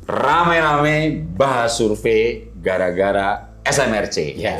Rame-rame bahas survei gara-gara SMRC. Ya.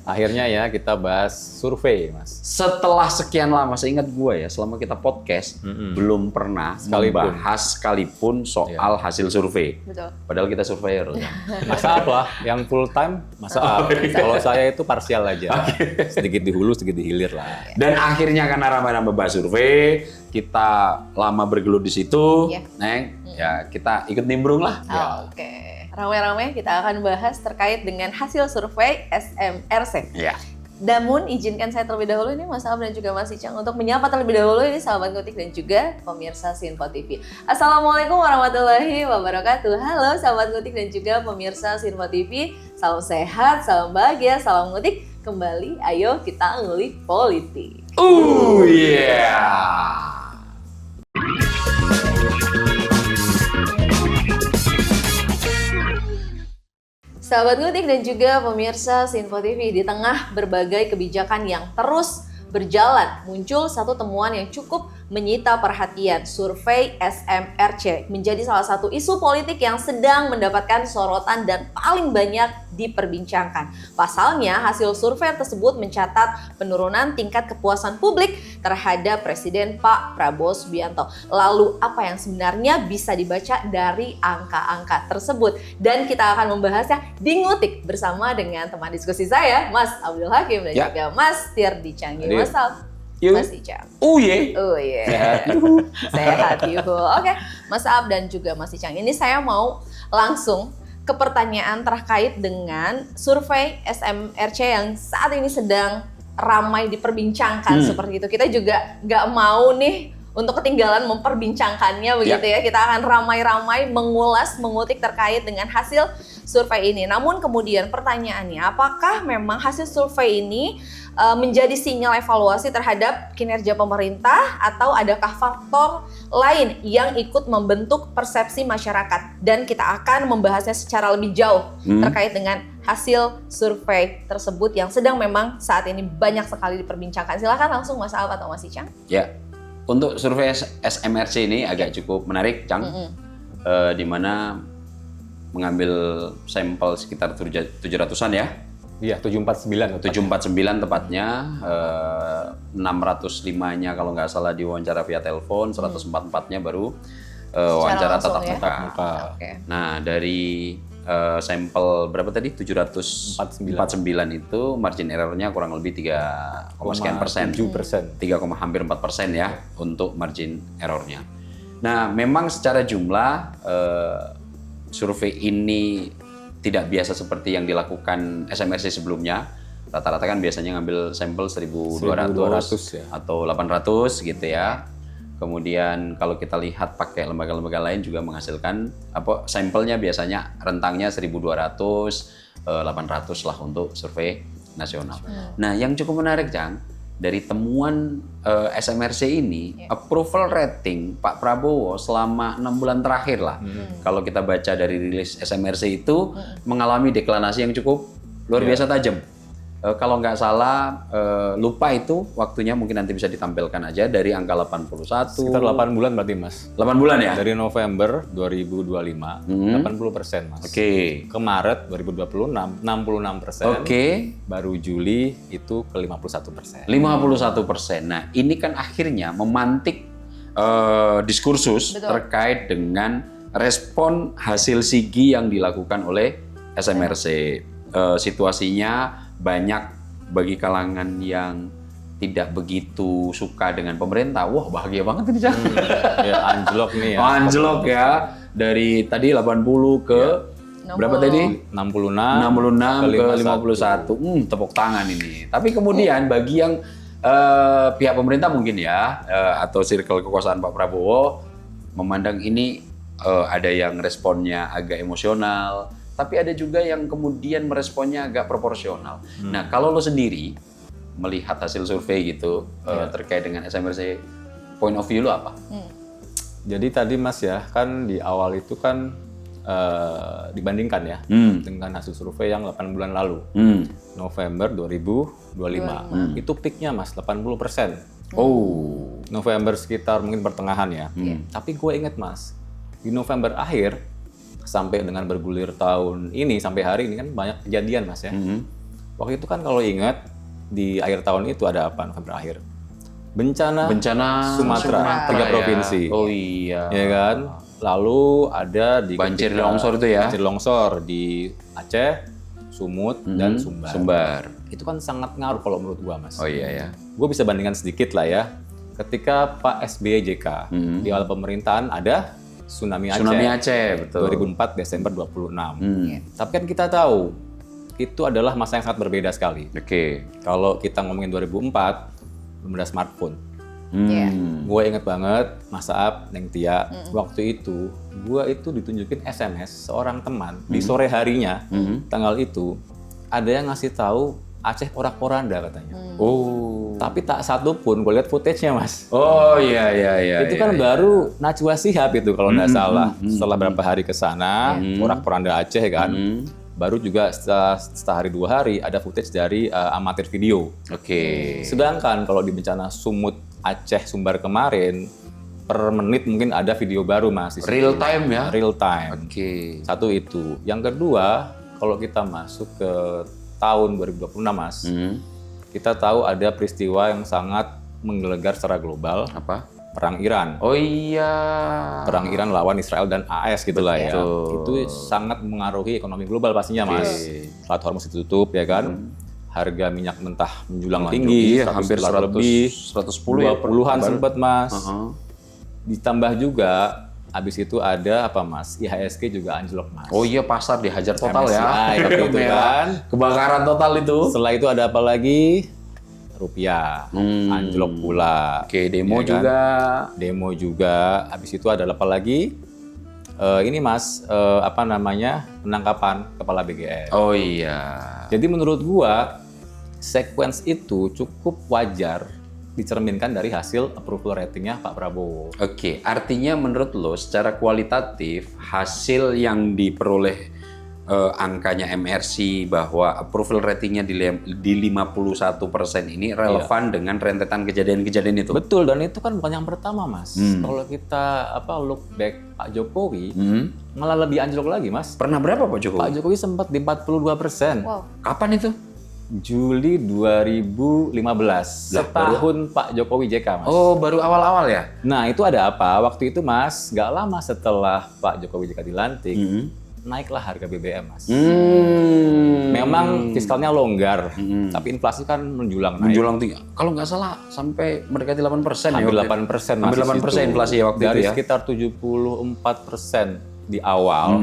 Akhirnya ya kita bahas survei, Mas. Setelah sekian lama, seingat gue ya, selama kita podcast, belum pernah membahas sekalipun soal hasil survei. Betul. Padahal kita surveyor. Masa apa? Yang full time, masa apa? Kalau saya itu parsial aja. Sedikit di hulu, sedikit di hilir lah. Dan akhirnya karena ramai-ramai bahas survei, kita lama bergelut di situ, Iya. Neng, ya kita ikut nimbrung lah. Oke. Ramai-ramai kita akan bahas terkait dengan hasil survei SMRC. Ya. Namun izinkan saya terlebih dahulu ini Mas Ab dan juga Mas Icang untuk menyapa terlebih dahulu ini sahabat Ngutik dan juga pemirsa Sinfo TV. Assalamualaikum warahmatullahi wabarakatuh. Halo sahabat Ngutik dan juga pemirsa Sinfo TV. Salam sehat, salam bahagia, salam ngutik. Kembali ayo kita ngulik politik. Yeah. Sahabat Ngutik dan juga pemirsa Sinfo TV, di tengah berbagai kebijakan yang terus berjalan, muncul satu temuan yang cukup menyita perhatian. Survei SMRC menjadi salah satu isu politik yang sedang mendapatkan sorotan dan paling banyak diperbincangkan. Pasalnya, hasil survei tersebut mencatat penurunan tingkat kepuasan publik terhadap Presiden Pak Prabowo Subianto. Lalu, apa yang sebenarnya bisa dibaca dari angka-angka tersebut? Dan kita akan membahasnya di Ngutik bersama dengan teman diskusi saya, Mas Abdul Hakim dan juga Mas Tirdi Canggih. Mas Al, Mas Icang. Oh ye. Sehat. Sehat yuhu. Oke, Mas Ab dan juga Mas Icang. Ini saya mau langsung ke pertanyaan terkait dengan survei SMRC yang saat ini sedang ramai diperbincangkan seperti itu. Kita juga nggak mau nih untuk ketinggalan memperbincangkannya begitu ya. Kita akan ramai-ramai mengulas, mengutik terkait dengan hasil survei ini. Namun kemudian pertanyaannya, apakah memang hasil survei ini menjadi sinyal evaluasi terhadap kinerja pemerintah atau adakah faktor lain yang ikut membentuk persepsi masyarakat? Dan kita akan membahasnya secara lebih jauh terkait dengan hasil survei tersebut yang sedang memang saat ini banyak sekali diperbincangkan. Silakan langsung Mas Alp atau Mas Icang. Ya, untuk survei SMRC ini agak cukup menarik, Cang. Di mana mengambil sampel sekitar 700-an ya. Iya, 749. 749 tepatnya, 605-nya kalau nggak salah diwawancara via telepon, 144-nya baru wawancara tatap muka. Oke. Nah, dari sampel berapa tadi? 749 itu margin error-nya kurang lebih 3,7%. 3, hampir 4% ya untuk margin error-nya. Nah, memang secara jumlah survei ini tidak biasa seperti yang dilakukan SMRC sebelumnya. Rata-rata kan biasanya ngambil sampel 1.200 ya, atau 800 gitu ya. Kemudian kalau kita lihat pakai lembaga-lembaga lain juga menghasilkan sampelnya biasanya rentangnya 1.200, 800 lah untuk survei nasional. Nah, yang cukup menarik, Cang, dari temuan SMRC ini, approval rating Pak Prabowo selama 6 bulan terakhir lah. Kalau kita baca dari rilis SMRC itu mengalami deklinasi yang cukup luar biasa tajam. Kalau nggak salah, lupa itu waktunya, mungkin nanti bisa ditampilkan aja dari angka 81. Sekitar 8 bulan berarti, Mas. 8 bulan ya? Dari November 2025, 80%, Mas. Oke. Ke Maret 2026, 66%. Oke. Baru Juli itu ke 51%. 51%. Nah, ini kan akhirnya memantik diskursus terkait dengan respon hasil SIGI yang dilakukan oleh SMRC. Situasinya banyak bagi kalangan yang tidak begitu suka dengan pemerintah. Wah, bahagia banget ini, Cang. Ya, anjlok nih ya. Anjlok ya. Dari tadi 80 ke berapa tadi? 66 ke 51. Tepuk tangan ini. Tapi kemudian bagi yang pihak pemerintah mungkin ya, atau circle kekuasaan Pak Prabowo, memandang ini ada yang responnya agak emosional, tapi ada juga yang kemudian meresponnya agak proporsional. Nah, kalau lo sendiri melihat hasil survei gitu terkait dengan SMRC, point of view lo apa? Jadi tadi Mas ya, kan di awal itu kan dibandingkan ya dengan hasil survei yang 8 bulan lalu, November 2025. Itu peaknya Mas, 80%. Oh, November sekitar mungkin pertengahan ya. Tapi gue inget Mas, di November akhir sampai dengan bergulir tahun ini sampai hari ini kan banyak kejadian Mas ya. Waktu itu kan kalau ingat di akhir tahun itu ada apa November akhir? Bencana Sumatera, 3 provinsi. Oh iya. Ya kan? Lalu ada di banjir longsor itu ya. Banjir longsor di Aceh, Sumut dan Sumbar. Itu kan sangat ngaruh kalau menurut gua Mas. Oh iya ya. Gua bisa bandingkan sedikit lah ya. Ketika Pak SBY JK di awal pemerintahan ada tsunami Aceh. Tsunami Aceh, betul. 2004 Desember 26. Tapi kan kita tahu itu adalah masa yang sangat berbeda sekali. Oke. Kalau kita ngomongin 2004 belum ada smartphone. Gue inget banget Mas Aap, Neng Tia, waktu itu gue itu ditunjukin SMS seorang teman di sore harinya tanggal itu ada yang ngasih tahu Aceh porak-poranda katanya. Oh. Tapi tak satu pun gue lihat footage-nya Mas. Oh iya. Itu kan baru Najwa Shihab itu kalau nggak salah. Setelah berapa hari ke sana, porak-poranda Aceh kan. Baru juga setelah hari 2 hari ada footage dari amatir video. Oke. Sedangkan kalau di bencana Sumut Aceh Sumbar kemarin per menit mungkin ada video baru Mas. Real time ya? Real time. Oke. Satu itu. Yang kedua, kalau kita masuk ke tahun 2026 Mas, kita tahu ada peristiwa yang sangat menggelegar secara global. Apa? Perang Iran. Oh iya. Perang Iran lawan Israel dan AS gitulah ya. Itu sangat mengaruhi ekonomi global pastinya Mas. Selat Hormuz ditutup ya kan. Harga minyak mentah menjulang tinggi, hampir 100 lebih, 110 ya. 20-an sempat Mas. Ditambah juga habis itu ada apa Mas? IHSG juga anjlok Mas. Oh iya, pasar dihajar total MSCI, ya. itu kan. Kebakaran total itu. Setelah itu ada apa lagi? Rupiah anjlok pula. Oke, demo ya kan? juga. Demo juga. Habis itu ada apa lagi? Ini Mas, apa namanya? Penangkapan kepala BGN. Oh iya. Jadi menurut gua sequence itu cukup wajar dicerminkan dari hasil approval ratingnya Pak Prabowo. Oke, artinya menurut lo secara kualitatif hasil yang diperoleh angkanya MRC bahwa approval ratingnya di 51% ini relevan dengan rentetan kejadian-kejadian itu? Betul, dan itu kan bukan yang pertama Mas. Kalau kita look back Pak Jokowi malah lebih anjlok lagi Mas. Pernah berapa Pak Jokowi? Pak Jokowi sempat di 42%. Wow. Kapan itu? Juli 2015, setahun Pak Jokowi JK Mas. Oh, baru awal-awal ya? Nah itu ada apa? Waktu itu Mas, nggak lama setelah Pak Jokowi JK dilantik, naiklah harga BBM Mas. Memang fiskalnya longgar, tapi inflasi kan menjulang naik. Menjulang tinggi. Kalau nggak salah sampai mendekati 8% ya? Hampir 8% Hampir 8% inflasi ya waktu dari itu ya? Dari sekitar 74% di awal,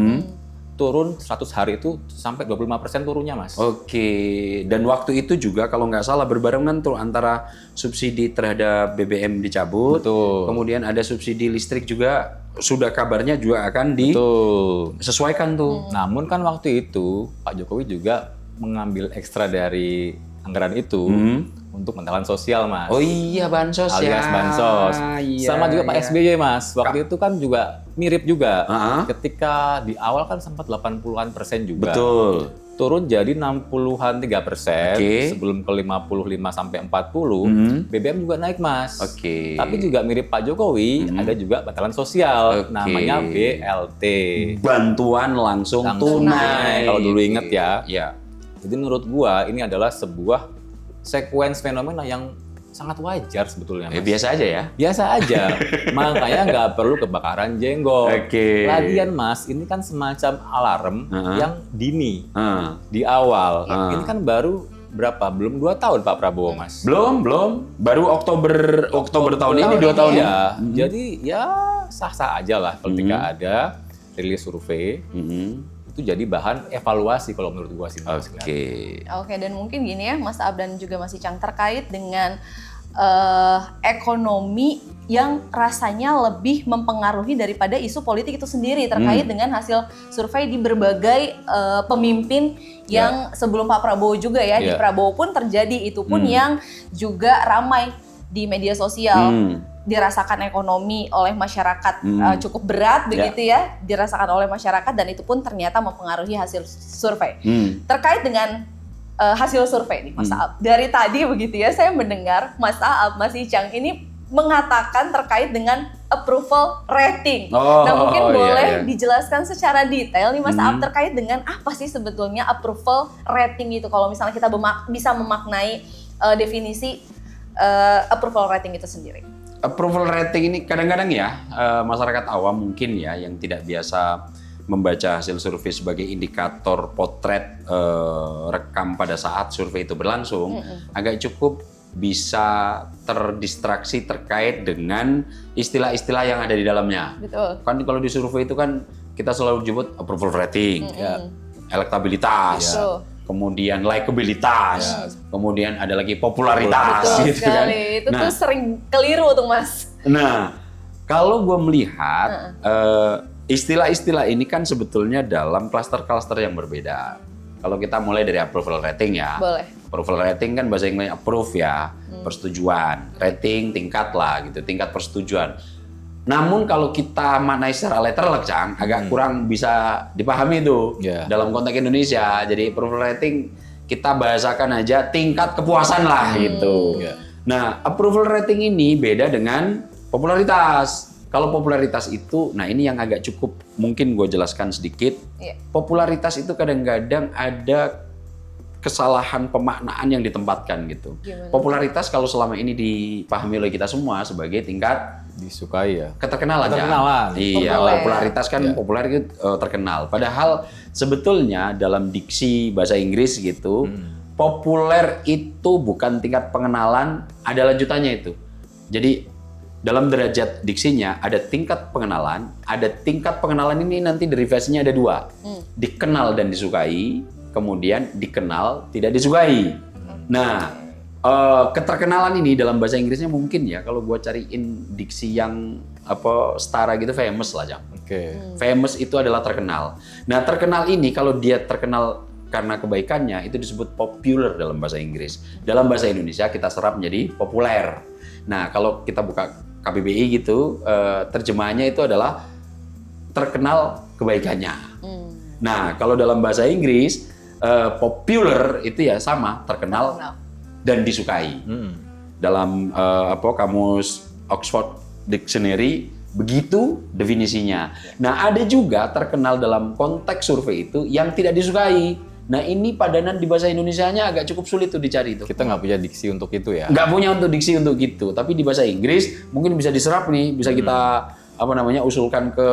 turun 100 hari itu sampai 25% turunnya Mas. Oke, dan waktu itu juga kalau nggak salah berbarengan tuh antara subsidi terhadap BBM dicabut, kemudian ada subsidi listrik juga sudah kabarnya juga akan disesuaikan tuh. Namun kan waktu itu Pak Jokowi juga mengambil ekstra dari anggaran itu untuk bantalan sosial Mas. Oh iya, bansos ya. Alias bansos. Iya, sama juga Pak SBY Mas. Waktu itu kan juga mirip juga. Ketika di awal kan sempat 80-an% juga. Betul. Turun jadi 60-an 3%. Sebelum ke 55 sampai 40, BBM juga naik Mas. Tapi juga mirip Pak Jokowi, ada juga bantalan sosial namanya BLT. Bantuan langsung tunai. Kalau dulu inget ya. Iya. Jadi menurut gua ini adalah sebuah sequence fenomena yang sangat wajar sebetulnya Mas. Biasa aja ya? Biasa aja. Makanya nggak perlu kebakaran jenggot. Lagian Mas, ini kan semacam alarm yang dini. Di awal. Ini kan baru berapa? Belum 2 tahun Pak Prabowo Mas. Belum. Baru Oktober tahun ini, 2 tahun ya. Jadi ya sah-sah aja lah ketika ada rilis survei. Itu jadi bahan evaluasi kalau menurut gua sih. Oke, dan mungkin gini ya Mas Aap dan juga Mas Icang terkait dengan ekonomi yang rasanya lebih mempengaruhi daripada isu politik itu sendiri terkait dengan hasil survei di berbagai pemimpin yang sebelum Pak Prabowo juga ya, di Prabowo pun terjadi, itu pun yang juga ramai di media sosial. Dirasakan ekonomi oleh masyarakat cukup berat begitu ya, dirasakan oleh masyarakat, dan itu pun ternyata mempengaruhi hasil survei. Terkait dengan hasil survei nih Mas Aap, dari tadi begitu ya saya mendengar Mas Aap, Mas Icang ini mengatakan terkait dengan approval rating. Oh, Nah mungkin boleh iya. dijelaskan secara detail nih Mas Aap terkait dengan apa sih sebetulnya approval rating itu, kalau misalnya kita bisa memaknai definisi approval rating itu sendiri. Approval rating ini kadang-kadang ya masyarakat awam mungkin ya yang tidak biasa membaca hasil survei sebagai indikator potret rekam pada saat survei itu berlangsung, agak cukup bisa terdistraksi terkait dengan istilah-istilah yang ada di dalamnya. Betul. Kan kalau di survei itu kan kita selalu menyebut approval rating, elektabilitas, kemudian likabilitas, kemudian ada lagi popularitas, Betul gitu kan. sekali. Itu tuh sering keliru tuh Mas. Nah, kalau gue melihat istilah-istilah ini kan sebetulnya dalam klaster-klaster yang berbeda. Kalau kita mulai dari approval rating ya. Boleh. Approval rating kan bahasa Inggrisnya approve ya, persetujuan. Rating tingkat lah gitu, tingkat persetujuan. Namun kalau kita maknai secara letterlek, Cang, agak kurang bisa dipahami itu dalam konteks Indonesia. Jadi approval rating kita bahasakan aja tingkat kepuasan lah gitu. Nah, approval rating ini beda dengan popularitas. Kalau popularitas itu, nah ini yang agak cukup mungkin gue jelaskan sedikit. Popularitas itu kadang-kadang ada kesalahan pemaknaan yang ditempatkan gitu. Gimana? Popularitas kalau selama ini dipahami oleh kita semua sebagai tingkat disukai ya. Keterkenalan. Iya, Populer. popularitas kan populer itu terkenal. Padahal sebetulnya dalam diksi bahasa Inggris gitu, populer itu bukan tingkat pengenalan, ada lanjutannya itu. Jadi dalam derajat diksinya ada tingkat pengenalan, ada tingkat pengenalan ini nanti derivasinya ada dua, dikenal dan disukai, kemudian dikenal tidak disukai. Nah, keterkenalan ini dalam bahasa Inggrisnya mungkin ya kalau gua cariin diksi yang setara gitu famous lah, Jam. Famous itu adalah terkenal. Nah, terkenal ini kalau dia terkenal karena kebaikannya itu disebut popular dalam bahasa Inggris. Dalam bahasa Indonesia kita serap menjadi populer. Nah, kalau kita buka KBBI gitu, terjemahannya itu adalah terkenal kebaikannya. Nah, kalau dalam bahasa Inggris, popular itu ya sama, terkenal dan disukai. Dalam kamus Oxford Dictionary, begitu definisinya. Nah, ada juga terkenal dalam konteks survei itu yang tidak disukai. Nah, ini padanan di bahasa Indonesianya agak cukup sulit tuh dicari itu. Kita nggak punya diksi untuk itu ya? Nggak punya untuk diksi untuk gitu. Tapi di bahasa Inggris mungkin bisa diserap nih, bisa kita usulkan ke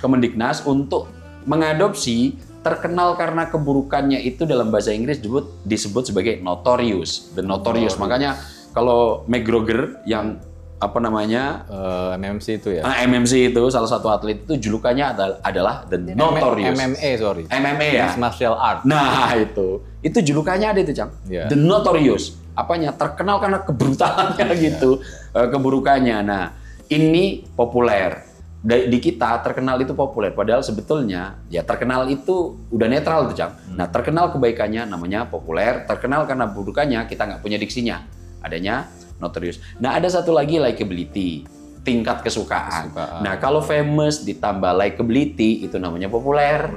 Kemendiknas untuk mengadopsi terkenal karena keburukannya itu dalam bahasa Inggris disebut sebagai notorious. The notorious. Makanya kalau McGregor yang MMC itu ya? MMC itu salah satu atlet itu julukannya adalah The Notorious. MMA ya? Mixed Martial Art. Nah itu julukannya ada itu, Cang. The Notorious. Apanya? Terkenal karena kebrutalannya gitu, keburukannya. Nah ini populer. Di kita terkenal itu populer. Padahal sebetulnya ya terkenal itu udah netral tuh, Cang. Nah terkenal kebaikannya namanya populer. Terkenal karena keburukannya kita nggak punya diksinya. Adanya notorious. Nah, ada satu lagi likability, tingkat kesukaan. Nah, kalau famous ditambah likability itu namanya populer.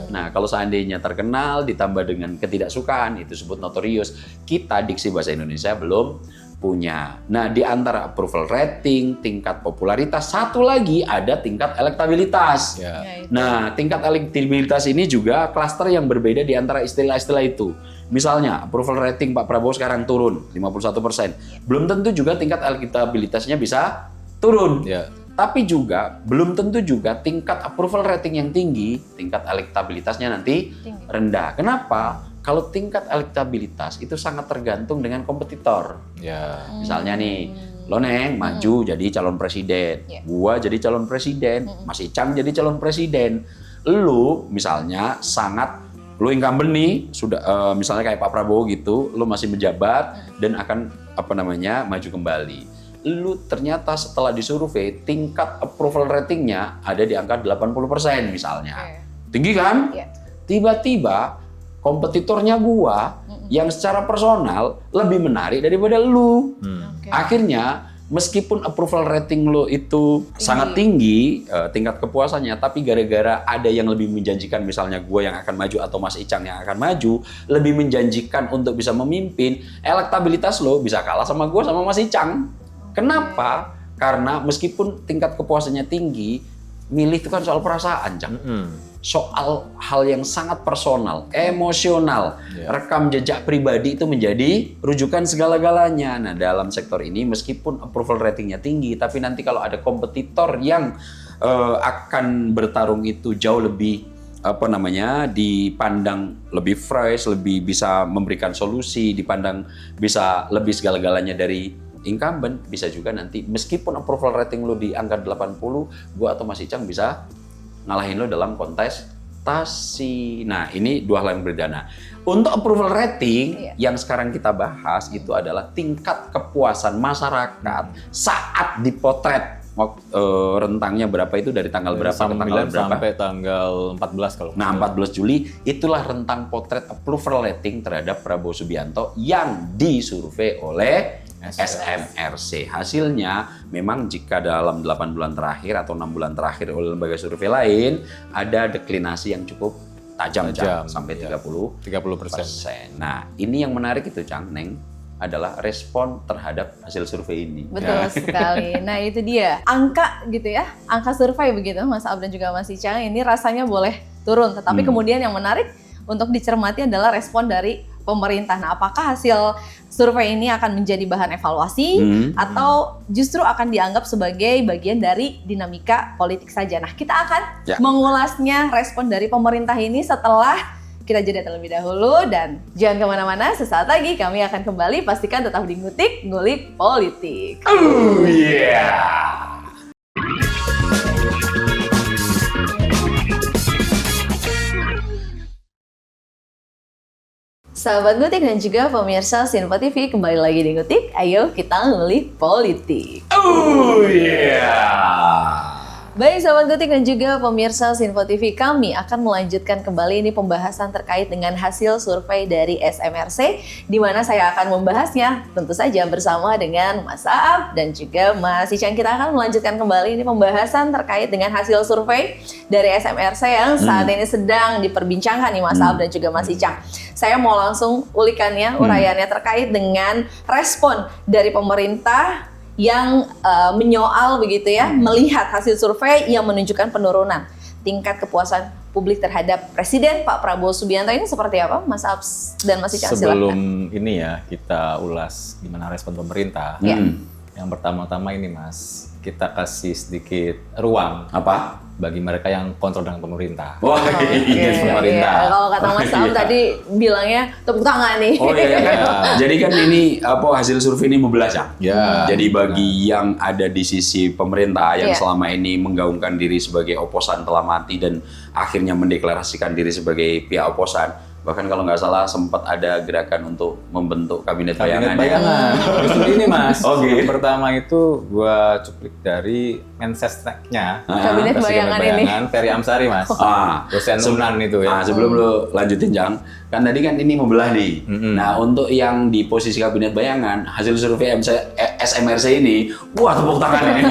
Nah, kalau seandainya terkenal ditambah dengan ketidaksukaan itu disebut notorious. Kita diksi bahasa Indonesia belum punya. Nah, di antara approval rating, tingkat popularitas, satu lagi ada tingkat elektabilitas. Nah, tingkat elektabilitas ini juga klaster yang berbeda di antara istilah-istilah itu. Misalnya, approval rating Pak Prabowo sekarang turun 51%. Belum tentu juga tingkat elektabilitasnya bisa turun. Tapi juga belum tentu juga tingkat approval rating yang tinggi, tingkat elektabilitasnya nanti rendah. Kenapa? Kalau tingkat elektabilitas itu sangat tergantung dengan kompetitor. Misalnya nih, lo Neng maju jadi calon presiden, gua jadi calon presiden, Mas Icang jadi calon presiden. Lu misalnya lu incumbent nih, sudah misalnya kayak Pak Prabowo gitu, lu masih menjabat dan akan maju kembali. Lu ternyata setelah disurvei tingkat approval ratingnya ada di angka 80% misalnya. Tinggi kan? Tiba-tiba kompetitornya gua yang secara personal lebih menarik daripada lu. Akhirnya meskipun approval rating lo itu sangat tinggi, tingkat kepuasannya, tapi gara-gara ada yang lebih menjanjikan, misalnya gue yang akan maju atau Mas Icang yang akan maju, lebih menjanjikan untuk bisa memimpin, elektabilitas lo bisa kalah sama gue sama Mas Icang. Kenapa? Karena meskipun tingkat kepuasannya tinggi, milih itu kan soal perasaan, Cang. Soal hal yang sangat personal, emosional. Rekam jejak pribadi itu menjadi rujukan segala-galanya. Nah, dalam sektor ini meskipun approval ratingnya tinggi, tapi nanti kalau ada kompetitor yang akan bertarung itu jauh lebih dipandang lebih fresh, lebih bisa memberikan solusi, dipandang bisa lebih segala-galanya dari incumbent, bisa juga nanti meskipun approval rating lo di angka 80, gua atau Mas Icang bisa ngalahin lo dalam kontestasi. Nah, ini dua hal yang berbeda. Nah, untuk approval rating yang sekarang kita bahas itu adalah tingkat kepuasan masyarakat saat dipotret. Rentangnya berapa itu dari tanggal berapa ke tanggal berapa? Sampai tanggal 14 kalau. Nah, 14 Juli itulah rentang potret approval rating terhadap Prabowo Subianto yang disurvei oleh SMRC. Hasilnya memang jika dalam 8 bulan terakhir atau 6 bulan terakhir oleh lembaga survei lain ada deklinasi yang cukup tajam. Sampai 30%. Nah, ini yang menarik itu, Cang, Neng, adalah respon terhadap hasil survei ini. Betul sekali. Nah, itu dia. Angka gitu ya. Angka survei begitu, Mas Ab dan juga Mas Icang, ini rasanya boleh turun. Tetapi kemudian yang menarik untuk dicermati adalah respon dari pemerintah. Nah, apakah hasil survei ini akan menjadi bahan evaluasi atau justru akan dianggap sebagai bagian dari dinamika politik saja? Nah, kita akan mengulasnya respon dari pemerintah ini setelah kita jeda terlebih dahulu, dan jangan kemana-mana, sesaat lagi kami akan kembali. Pastikan tetap di Ngulik Politik. Oh yeah! Sahabat Ngutik dan juga pemirsa Sinpo TV, kembali lagi di Ngutik. Ayo kita ngulik politik. Oh yeah! Baik sahabat Ngutik dan juga pemirsa Sinpo TV, kami akan melanjutkan kembali ini pembahasan terkait dengan hasil survei dari SMRC, di mana saya akan membahasnya tentu saja bersama dengan Mas Aab dan juga Mas Icang. Kita akan melanjutkan kembali ini pembahasan terkait dengan hasil survei dari SMRC yang saat ini sedang diperbincangkan nih Mas Aab dan juga Mas Icang. Saya mau langsung ulikannya, uraiannya terkait dengan respon dari pemerintah yang menyoal begitu ya, melihat hasil survei yang menunjukkan penurunan tingkat kepuasan publik terhadap Presiden Pak Prabowo Subianto. Ini seperti apa, Mas Abs dan Mas Icang? Sebelum ini ya, kita ulas gimana respon pemerintah. Yang pertama-tama ini, Mas, kita kasih sedikit ruang bagi mereka yang kontrol dengan pemerintah. Wah, pemerintah. Iya. Kalau kata Mas Am tadi bilangnya tepuk tangan nih. Oh iya kan. Jadi kan ini hasil survei ini membelah, Cang. Jadi bagi yang ada di sisi pemerintah yang selama ini menggaungkan diri sebagai oposan telah mati dan akhirnya mendeklarasikan diri sebagai pihak oposan. Bahkan kalau nggak salah sempat ada gerakan untuk membentuk kabinet bayangan. Justru ini, Mas. Yang pertama itu gua cuplik dari Mensesnek-nya. Kabinet bayangan ini. Ferry Amsari, Mas. Dosen Unan itu ya. Sebelum lo lanjutin, Jang, kan tadi kan ini membelah nih. Nah, untuk yang di posisi kabinet bayangan, hasil survei SMRC ini, wah tepuk tangan ini.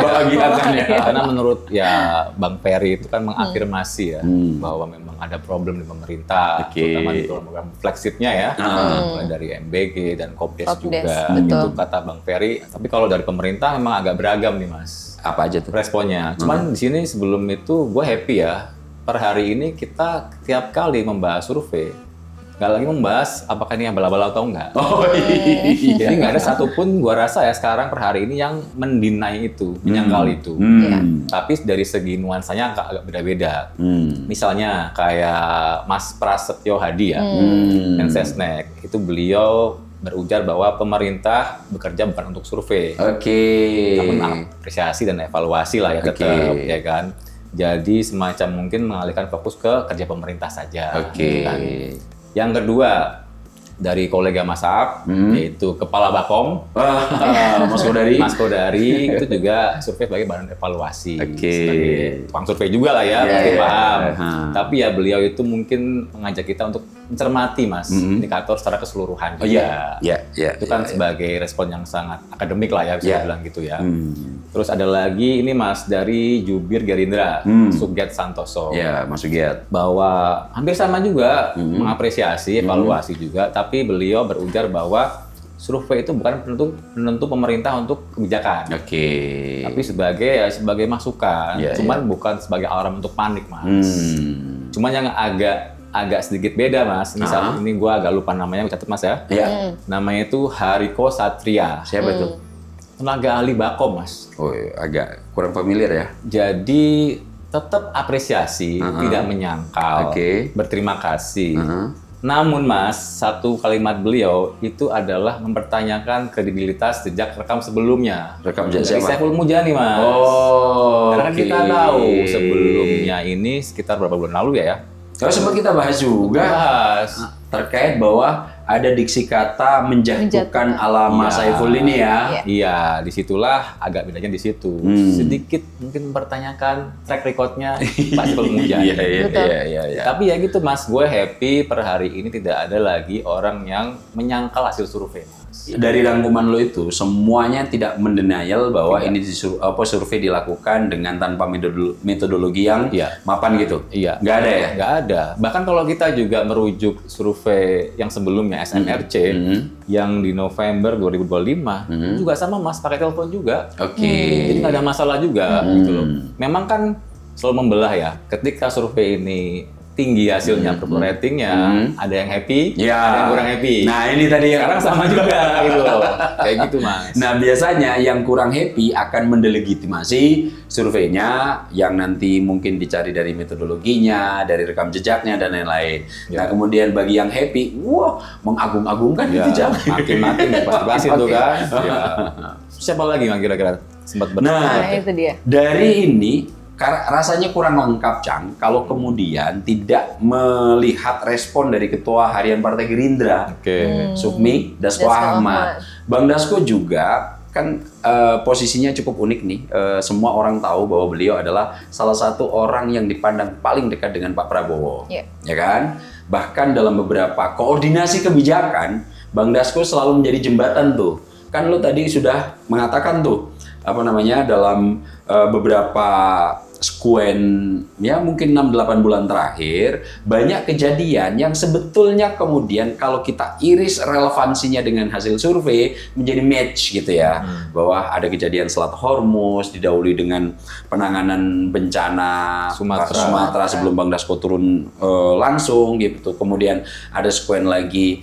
Bahagiakan ya. Karena menurut ya Bang Ferry itu kan mengafirmasi ya bahwa memang ada problem di pemerintah, terutama di program flagship-nya ya, mulai dari MBG dan Kopdes juga. Itu kata Bang Ferry. Tapi kalau dari pemerintah memang agak beragam nih, Mas. Apa aja tuh responnya? Cuman di sini sebelum itu gue happy ya. Per hari ini kita tiap kali membahas survei, nggak lagi membahas apakah ini yang bala-bala atau enggak. Jadi nggak ada satupun gue rasa ya sekarang per hari ini yang mendinai itu, menyangkal itu. Tapi dari segi nuansanya agak beda-beda. Misalnya kayak Mas Prasetyo Hadi ya, Mensesnek, itu beliau berujar bahwa pemerintah bekerja bukan untuk survei. Namun apresiasi dan evaluasi lah ya tetap, ya kan. Jadi semacam mungkin mengalihkan fokus ke kerja pemerintah saja. Kan. Yang kedua, dari kolega Mas Aab, yaitu Kepala Bakom, Mas Kodari, itu juga survei sebagai bahan evaluasi. Sebagai tukang survei juga lah ya, paham. Tapi ya beliau itu mungkin mengajak kita untuk mencermati, Mas, indikator secara keseluruhan juga. Itu kan sebagai respon yang sangat akademik lah ya, bisa bilang gitu ya. Terus ada lagi, ini Mas, dari Jubir Gerindra, Sugyat Santoso. Mas Sugyat. Bahwa hampir sama juga, mengapresiasi, evaluasi juga, tapi beliau berujar bahwa survei itu bukan penentu pemerintah untuk kebijakan. Oke. Tapi sebagai masukan, cuman bukan sebagai alarm untuk panik, Mas. Cuman yang agak sedikit beda, Mas. Misalnya ini gue agak lupa namanya, catat Mas ya. Iya. Namanya itu Hariko Satria. Siapa itu? Tenaga ahli Bakom, Mas. Oh, agak kurang familiar ya. Jadi tetap apresiasi, tidak menyangkal, berterima kasih. Namun Mas, satu kalimat beliau itu adalah mempertanyakan kredibilitas jejak rekam sebelumnya. Rekam jejak siapa? Saiful Mujani, Mas. Oh, karena kan kita tahu sebelumnya ini sekitar berapa bulan lalu ya. Kalau sempat kita bahas juga terkait bahwa ada diksi kata menjatuhkan ala Mas Saiful ini ya. Iya, disitulah agak bedanya di situ. Sedikit mungkin mempertanyakan track recordnya Pak Saiful Mujani. Iya. Tapi ya gitu Mas, gue happy per hari ini tidak ada lagi orang yang menyangkal hasil survei, Mas. Dari rangkuman lo itu semuanya tidak mendenial bahwa ini survei dilakukan dengan tanpa metodologi yang mapan gitu. Iya. Nggak ada ya? Nggak ada. Bahkan kalau kita juga merujuk survei yang sebelumnya SMRC yang di November 2025 juga sama Mas, pakai telepon juga. Jadi nggak ada masalah juga gitu loh. Memang kan selalu membelah ya. Ketika survei ini tinggi hasilnya, approval ratingnya, ada yang happy, ada yang kurang happy. Nah ini tadi yang sekarang sama juga gitu loh. Kayak gitu Mas. Nah biasanya yang kurang happy akan mendelegitimasi surveinya yang nanti mungkin dicari dari metodologinya, dari rekam jejaknya dan lain-lain. Nah kemudian bagi yang happy, wah mengagung-agungkan itu jangan. Makin-makin pasti itu kan. Siapa lagi yang kira-kira sempat Nah itu dia. Dari ini rasanya kurang lengkap, Cang, kalau kemudian tidak melihat respon dari Ketua Harian Partai Gerindra, Sufmi Dasko Ahmad. Bang Dasko juga kan posisinya cukup unik nih. Semua orang tahu bahwa beliau adalah salah satu orang yang dipandang paling dekat dengan Pak Prabowo, ya kan? Bahkan dalam beberapa koordinasi kebijakan, Bang Dasko selalu menjadi jembatan tuh. Kan lo tadi sudah mengatakan tuh, dalam beberapa sekuen ya mungkin 6-8 bulan terakhir banyak kejadian yang sebetulnya kemudian kalau kita iris relevansinya dengan hasil survei menjadi match gitu ya. Bahwa ada kejadian Selat Hormuz didahului dengan penanganan bencana Sumatera sebelum Bang Dasko turun langsung gitu. Kemudian ada sekuen lagi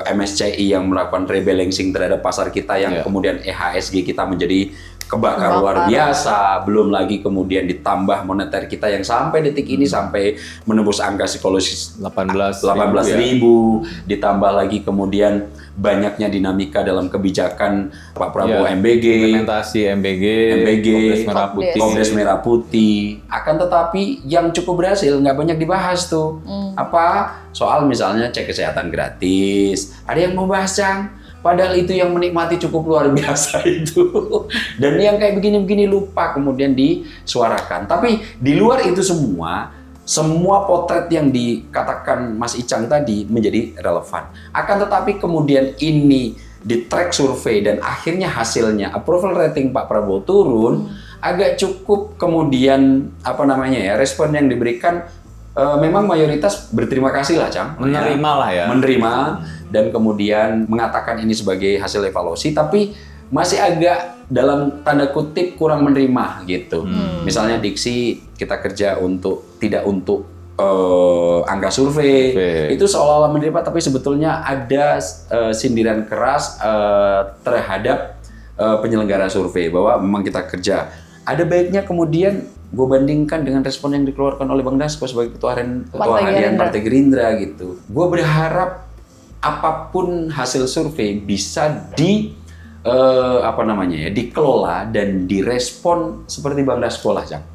MSCI yang melakukan rebalancing terhadap pasar kita yang kemudian EHSG kita menjadi kebakar luar biasa, belum lagi kemudian ditambah moneter kita yang sampai detik ini sampai menembus angka psikologis 18.000, ditambah lagi kemudian banyaknya dinamika dalam kebijakan Pak Prabowo MBG, implementasi MBG, Kongres Merah Putih. Akan tetapi yang cukup berhasil nggak banyak dibahas tuh. Apa soal misalnya cek kesehatan gratis, ada yang mau bahas, Cang? Padahal itu yang menikmati cukup luar biasa itu. Dan yang kayak begini-begini lupa kemudian disuarakan. Tapi di luar itu semua potret yang dikatakan Mas Icang tadi menjadi relevan. Akan tetapi kemudian ini di track survei dan akhirnya hasilnya approval rating Pak Prabowo turun, agak cukup kemudian respon yang diberikan memang mayoritas berterima kasih lah, Cang. Menerima lah ya. Menerima dan kemudian mengatakan ini sebagai hasil evaluasi, tapi masih agak dalam tanda kutip kurang menerima gitu. Misalnya diksi kita kerja tidak untuk angka survei, itu seolah-olah menerima, tapi sebetulnya ada sindiran keras terhadap penyelenggara survei bahwa memang kita kerja. Ada baiknya kemudian gue bandingkan dengan respon yang dikeluarkan oleh Bang Dasko sebagai Ketua Harian Partai Gerindra gitu. Gue berharap apapun hasil survei bisa dikelola dan direspon seperti Bang Dasko lah, Cang.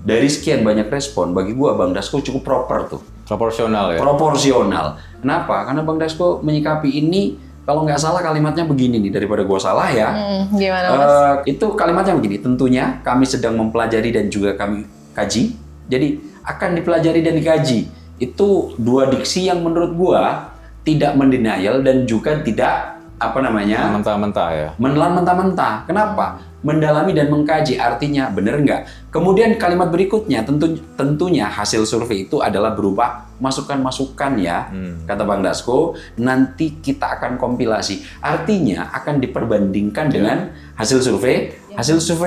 Dari sekian banyak respon, bagi gue Bang Dasko cukup proper tuh. Proporsional ya? Proporsional. Kenapa? Karena Bang Dasko menyikapi ini, kalau nggak salah kalimatnya begini nih, daripada gue salah ya. Gimana Mas? Itu kalimatnya begini, tentunya kami sedang mempelajari dan juga kami kaji. Jadi akan dipelajari dan dikaji. Itu dua diksi yang menurut gue tidak mendenial dan juga tidak mentah-mentah ya. Menelan mentah-mentah. Kenapa? mendalami dan mengkaji artinya benar nggak. Kemudian kalimat berikutnya tentunya hasil survei itu adalah berupa masukan-masukan ya, kata Bang Dasko, nanti kita akan kompilasi. Artinya akan diperbandingkan dengan hasil survei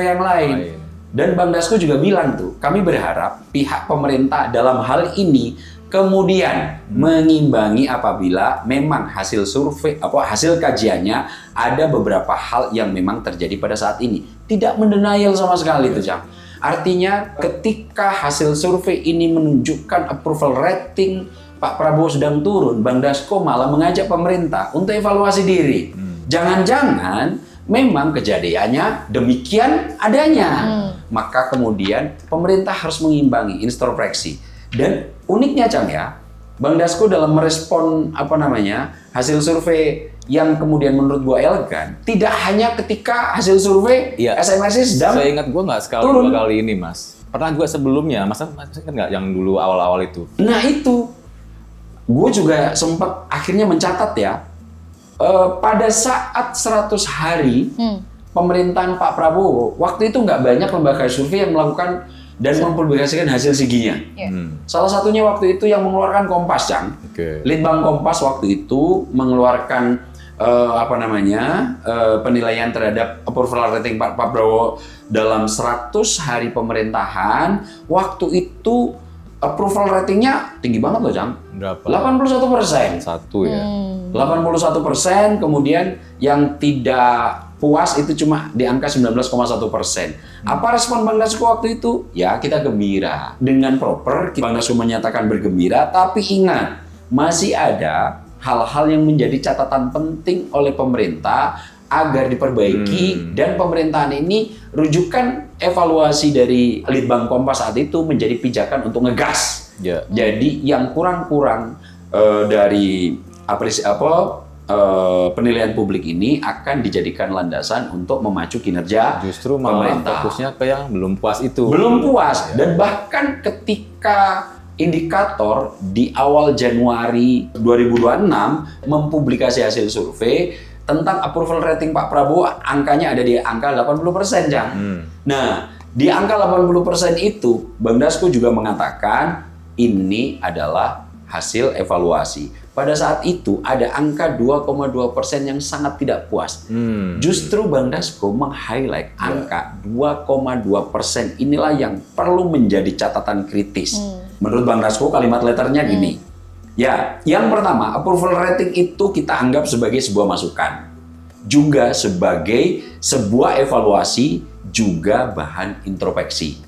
yang lain. Dan Bang Dasko juga bilang tuh, kami berharap pihak pemerintah dalam hal ini kemudian mengimbangi apabila memang hasil survei hasil kajiannya ada beberapa hal yang memang terjadi pada saat ini. Tidak mendenial sama sekali tuh, Cang. Artinya ketika hasil survei ini menunjukkan approval rating Pak Prabowo sedang turun, Bang Dasko malah mengajak pemerintah untuk evaluasi diri. Jangan-jangan memang kejadiannya demikian adanya. Maka kemudian pemerintah harus mengimbangi introspeksi. Dan uniknya, Cang ya, Bang Dasko dalam merespon hasil survei yang kemudian menurut gua elegan, tidak hanya ketika hasil survei SMRC sedang saya ingat gua nggak sekali turun. 2 kali ini, Mas. Pernah juga sebelumnya, Mas kan nggak yang dulu awal-awal itu. Nah itu, gue juga sempat akhirnya mencatat ya, pada saat 100 hari pemerintahan Pak Prabowo, waktu itu nggak banyak lembaga survei yang melakukan dan mempublikasikan hasil SIGI-nya. Salah satunya waktu itu yang mengeluarkan Kompas, Cang. Litbang Kompas waktu itu mengeluarkan penilaian terhadap approval rating Pak Prabowo dalam 100 hari pemerintahan. Waktu itu approval ratingnya tinggi banget loh, Cang. Berapa? 81%. 1 ya. 81%, kemudian yang tidak puas itu cuma di angka 19,1%. Apa respon Bang Dasko waktu itu? Ya, kita gembira. Dengan proper, Bang Dasko menyatakan bergembira, tapi ingat, masih ada hal-hal yang menjadi catatan penting oleh pemerintah agar diperbaiki, dan pemerintahan ini rujukan evaluasi dari Litbang Kompas saat itu menjadi pijakan untuk ngegas. Jadi yang kurang-kurang dari penilaian publik ini akan dijadikan landasan untuk memacu kinerja justru malah pemerintah. Fokusnya ke yang belum puas itu. Belum puas. Dan bahkan ketika indikator di awal Januari 2026 mempublikasi hasil survei tentang approval rating Pak Prabowo, angkanya ada di angka 80%, Cang. Nah, di angka 80% itu, Bang Dasko juga mengatakan ini adalah hasil evaluasi. Pada saat itu ada angka 2,2% yang sangat tidak puas. Justru Bang Dasko meng-highlight angka 2,2% inilah yang perlu menjadi catatan kritis. Menurut Bang Dasko kalimat letternya gini. Ya, yang pertama, approval rating itu kita anggap sebagai sebuah masukan. Juga sebagai sebuah evaluasi, juga bahan introspeksi.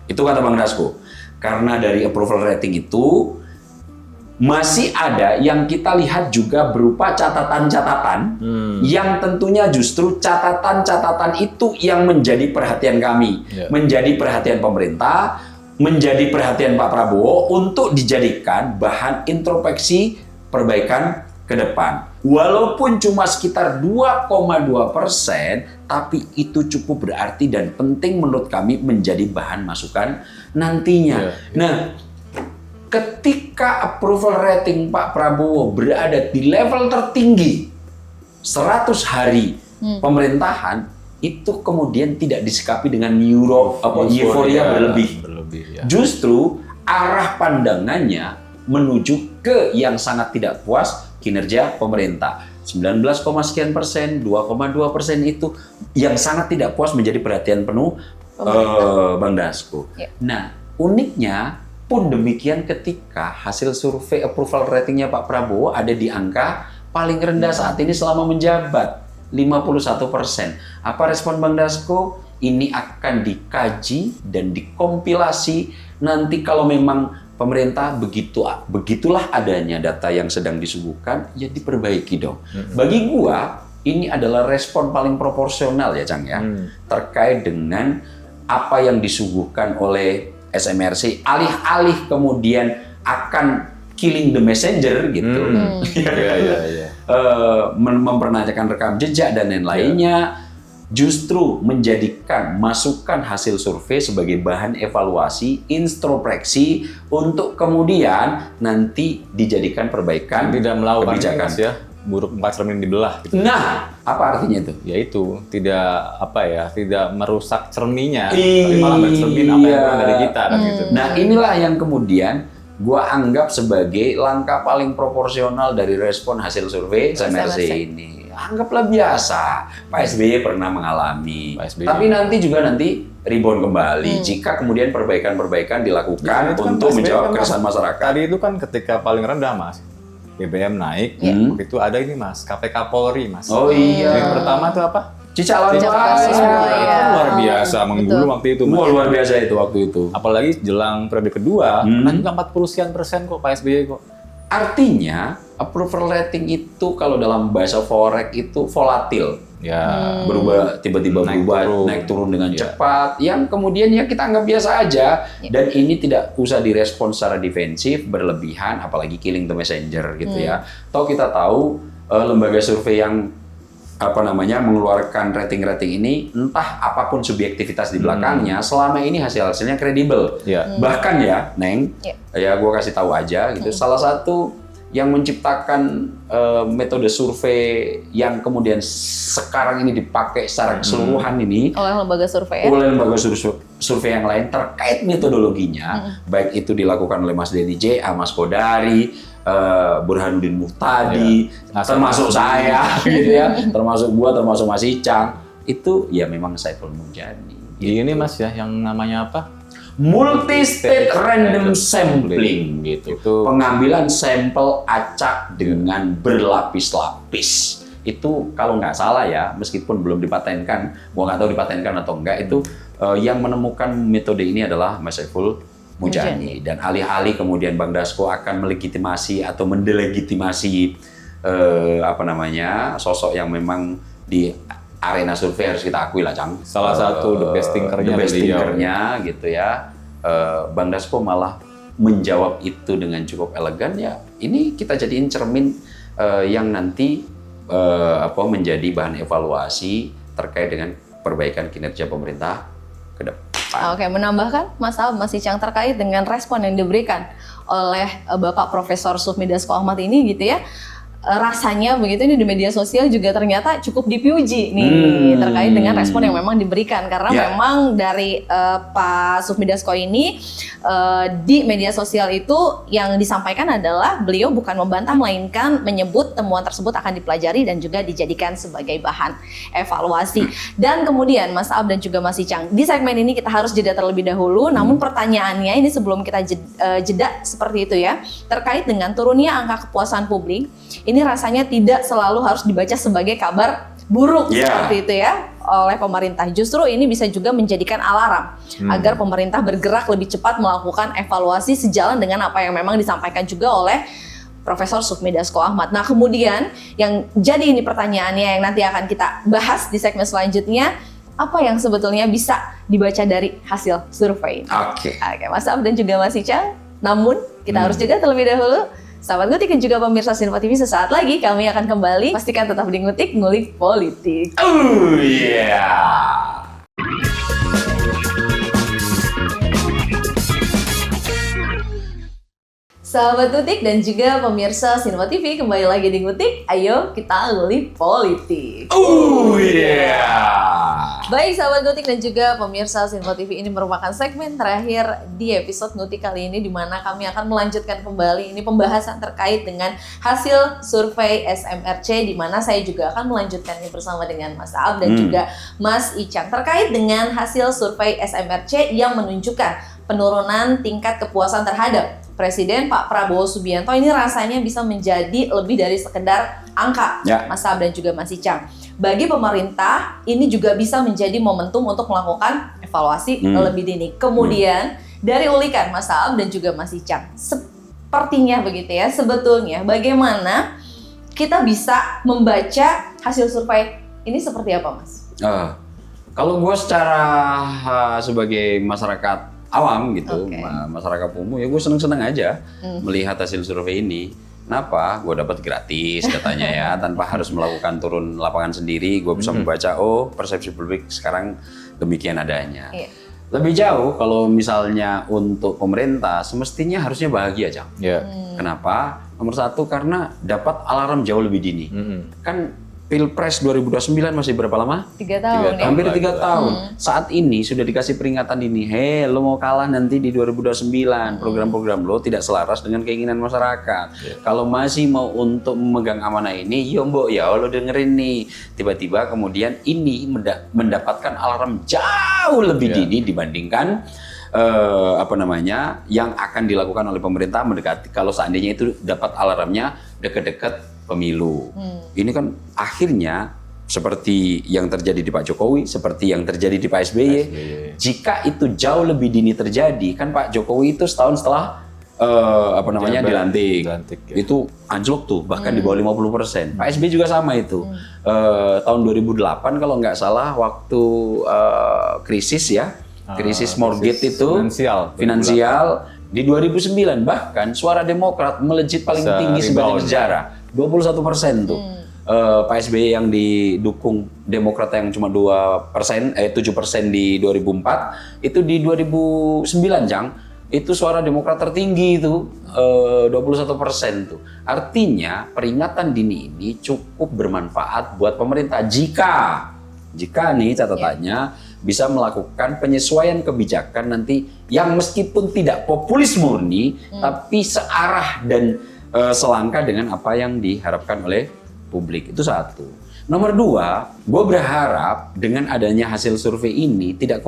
Itu kata Bang Dasko. Karena dari approval rating itu masih ada yang kita lihat juga berupa catatan-catatan yang tentunya justru catatan-catatan itu yang menjadi perhatian kami, menjadi perhatian pemerintah, menjadi perhatian Pak Prabowo untuk dijadikan bahan introspeksi perbaikan ke depan. Walaupun cuma sekitar 2,2%, tapi itu cukup berarti dan penting menurut kami menjadi bahan masukan nantinya. Nah, ketika approval rating Pak Prabowo berada di level tertinggi 100 hari pemerintahan, itu kemudian tidak disikapi dengan euforia berlebih. Justru arah pandangannya menuju ke yang sangat tidak puas kinerja pemerintah. 19, sekian persen, 2,2% itu yang sangat tidak puas menjadi perhatian penuh Bang Dasko. Nah, uniknya pun demikian ketika hasil survei approval ratingnya Pak Prabowo ada di angka paling rendah saat ini selama menjabat, 51%. Apa respon Bang Dasko? Ini akan dikaji dan dikompilasi nanti kalau memang pemerintah begitulah adanya data yang sedang disuguhkan, ya diperbaiki dong. Bagi gua ini adalah respon paling proporsional ya, Cang ya, terkait dengan apa yang disuguhkan oleh SMRC, alih-alih kemudian akan killing the messenger gitu, mempertanyakan rekam jejak dan lain-lainnya, justru menjadikan masukan hasil survei sebagai bahan evaluasi, introspeksi untuk kemudian nanti dijadikan perbaikan tidak melawan kebijakan. ya. buruk muka cermin dibelah gitu. Nah, apa artinya itu? Yaitu tidak merusak cerminnya, tapi malah bercermin apa yang kurang dari kita kan gitu. Nah, inilah yang kemudian gua anggap sebagai langkah paling proporsional dari respon hasil survei SMRC ini. Anggaplah biasa, Pak SBY pernah mengalami, tapi nanti rebound kembali jika kemudian perbaikan-perbaikan dilakukan untuk menjawab keresahan masyarakat. Tadi itu kan ketika paling rendah Mas, BBM naik, waktu itu ada ini Mas, KPK Polri Mas. Oh iya. Yang pertama itu apa? Cicalon luar biasa menggulu waktu itu. Luar biasa itu waktu itu. Apalagi jelang periode kedua, naik 40-sekian persen kok Pak SBY kok. Artinya approval rating itu kalau dalam bahasa forex itu volatil. Ya, berubah tiba-tiba naik turun dengan cepat, yang kemudian ya kita anggap biasa aja, dan ini tidak usah direspon secara defensif berlebihan, apalagi killing the messenger gitu ya. Toh kita tahu lembaga survei yang mengeluarkan rating-rating ini, entah apapun subjektivitas di belakangnya, selama ini hasilnya kredibel. Bahkan ya, Neng, ya gue kasih tahu aja gitu, salah satu yang menciptakan metode survei yang kemudian sekarang ini dipakai secara keseluruhan ini oleh lembaga survei oleh lembaga survei yang lain terkait metodologinya, baik itu dilakukan oleh Mas Denny J.A, Mas Kodari, Burhanuddin Muhtadi, termasuk saya gitu ya, termasuk gua, termasuk Mas Icang, itu ya memang Saiful Mujani. Ini Mas ya yang namanya apa? Multi-state random sampling gitu. Pengambilan sampel acak dengan berlapis-lapis. Itu kalau nggak salah ya, meskipun belum dipatenkan, gua nggak tahu dipatenkan atau enggak, itu yang menemukan metode ini adalah Mas Saiful Mujani. Dan alih-alih kemudian Bang Dasko akan melegitimasi atau mendelegitimasi sosok yang memang di arena survei harus kita akui lah, Cang. Salah satu the best thinker-nya gitu ya. Bang Dasko malah menjawab itu dengan cukup elegan ya. Ini kita jadiin cermin yang nanti menjadi bahan evaluasi terkait dengan perbaikan kinerja pemerintah ke depan. Oke, menambahkan Mas Icang terkait dengan respon yang diberikan oleh Bapak Profesor Sufmi Dasko Ahmad ini gitu ya. Rasanya begitu ini di media sosial juga ternyata cukup dipuji nih terkait dengan respon yang memang diberikan, karena memang dari Pak Sufmi Dasko ini di media sosial itu yang disampaikan adalah beliau bukan membantah melainkan menyebut temuan tersebut akan dipelajari dan juga dijadikan sebagai bahan evaluasi. Dan kemudian Mas Ab dan juga Mas Icang, di segmen ini kita harus jeda terlebih dahulu, namun pertanyaannya ini sebelum kita jeda seperti itu ya, terkait dengan turunnya angka kepuasan publik. Ini rasanya tidak selalu harus dibaca sebagai kabar buruk seperti itu ya oleh pemerintah. Justru ini bisa juga menjadikan alarm agar pemerintah bergerak lebih cepat melakukan evaluasi sejalan dengan apa yang memang disampaikan juga oleh Profesor Sufmi Dasko Ahmad. Nah, kemudian yang jadi ini pertanyaannya yang nanti akan kita bahas di segmen selanjutnya, apa yang sebetulnya bisa dibaca dari hasil survei? Oke, Mas Ab dan juga Mas Icang. Namun kita harus jeda terlebih dahulu. Sahabat Ngutik dan juga pemirsa Sinfo TV, sesaat lagi kami akan kembali. Pastikan tetap di Ngutik, ngulik politik. Oh yeah. Sahabat Ngutik dan juga pemirsa Sinfo TV, kembali lagi di Ngutik. Ayo kita ngulik politik. Oh yeah. Baik sahabat Ngutik dan juga pemirsa Sinfo TV, ini merupakan segmen terakhir di episode Ngutik kali ini, di mana kami akan melanjutkan kembali ini pembahasan terkait dengan hasil survei SMRC, di mana saya juga akan melanjutkan ini bersama dengan Mas Ab dan juga Mas Icang terkait dengan hasil survei SMRC yang menunjukkan penurunan tingkat kepuasan terhadap Presiden Pak Prabowo Subianto. Ini rasanya bisa menjadi lebih dari sekedar angka, Mas Ab dan juga Mas Icang. Bagi pemerintah, ini juga bisa menjadi momentum untuk melakukan evaluasi lebih dini. Kemudian, dari ulikan Mas Ab dan juga Mas Icang, sepertinya begitu ya, sebetulnya bagaimana kita bisa membaca hasil survei ini seperti apa, Mas? Kalau gue secara sebagai masyarakat awam gitu, masyarakat umum, ya gue seneng-seneng aja melihat hasil survei ini. Kenapa? Gue dapat gratis katanya ya, tanpa harus melakukan turun lapangan sendiri. Gue bisa membaca, oh persepsi publik sekarang demikian adanya. Lebih jauh kalau misalnya untuk pemerintah, semestinya harusnya bahagia, Cang. Kenapa? Nomor satu karena dapat alarm jauh lebih dini. Kan Pilpres 2029 masih berapa lama? 3 tahun. Hampir 3 tahun. Saat ini sudah dikasih peringatan dini. Hei, lo mau kalah nanti di 2029. Program-program lo tidak selaras dengan keinginan masyarakat. Kalau masih mau untuk memegang amanah ini, yo mbok ya lo dengerin nih. Tiba-tiba kemudian ini mendapatkan alarm jauh lebih dini dibandingkan yang akan dilakukan oleh pemerintah mendekati kalau seandainya itu dapat alarmnya deket-deket pemilu. Ini kan akhirnya seperti yang terjadi di Pak Jokowi, seperti yang terjadi di Pak SBY. Jika itu jauh lebih dini terjadi, kan Pak Jokowi itu setahun setelah dilantik. Itu anjlok tuh, bahkan di bawah 50%. Pak SBY juga sama itu. Tahun 2008 kalau nggak salah waktu krisis ya, krisis mortgage itu finansial di 2009 bahkan suara Demokrat melejit paling tinggi sepanjang sejarah 21% tuh. Pak SBY yang didukung Demokrat yang cuma 7% di 2004 itu di 2009 Jang itu suara Demokrat tertinggi itu 21% tuh. Artinya peringatan dini ini cukup bermanfaat buat pemerintah jika nih catatannya bisa melakukan penyesuaian kebijakan nanti yang meskipun tidak populis murni tapi searah dan selangkah dengan apa yang diharapkan oleh publik. Itu satu. Nomor dua, gue berharap dengan adanya hasil survei ini tidak